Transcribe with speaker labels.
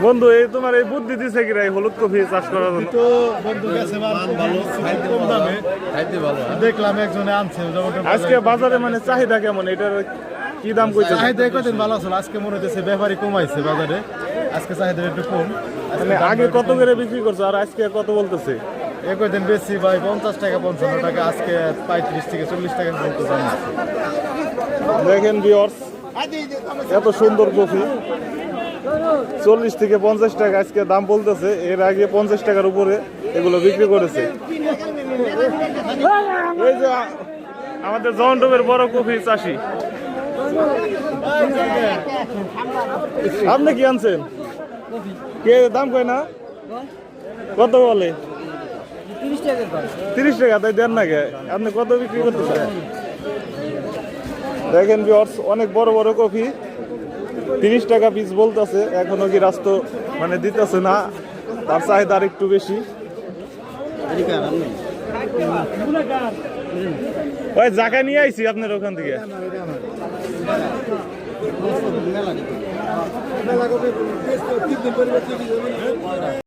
Speaker 1: বন্ধু এই তোমার এই বুদ্ধি দিছে কিনা এই হলুদ কফি চাষ করার জন্য?
Speaker 2: দেখলাম একজনে আনছে
Speaker 1: আজকে বাজারে মানে চাহিদা কেমন, এটার কি দাম কইছে?
Speaker 2: চাহিদা কদিন ভালো ছিল, আজকে মনে হচ্ছে ব্যাপারই কমাইছে বাজারে, আজকে চাহিদা একটু কম।
Speaker 1: মানে আগে কত করে বিক্রি করছো আর আজকে কত বলতেছে?
Speaker 2: একদিন বেশি ভাই 50 টাকা 55 টাকা, আজকে 35 থেকে 40 টাকা পর্যন্ত দাম আছে।
Speaker 1: দেখেন ভিউয়ার্স, এত সুন্দর কফি 40 থেকে 50 টাকা আজকে দাম বলতেছে। এর আগে 50 টাকার উপরে এগুলো বিক্রি করেছে। এই যে আমাদের জয়ন্টবের বড় কফি চাষি, আপনি কি আনছেন? কে দাম কয় না? কত বলে? 30 টাকা। তাই দেন না কে? আপনি কত বিক্রি করতেছেন? দেখেন ভিউয়ার্স, অনেক বড় বড় কফি 30 টাকা পিস বলতেছে। এখনো কি রাস্তা মানে দিতেছে না, তার চাহিদা আর একটু বেশি। ওই জায়গা নিয়ে আইছি আপনার ওখান থেকে।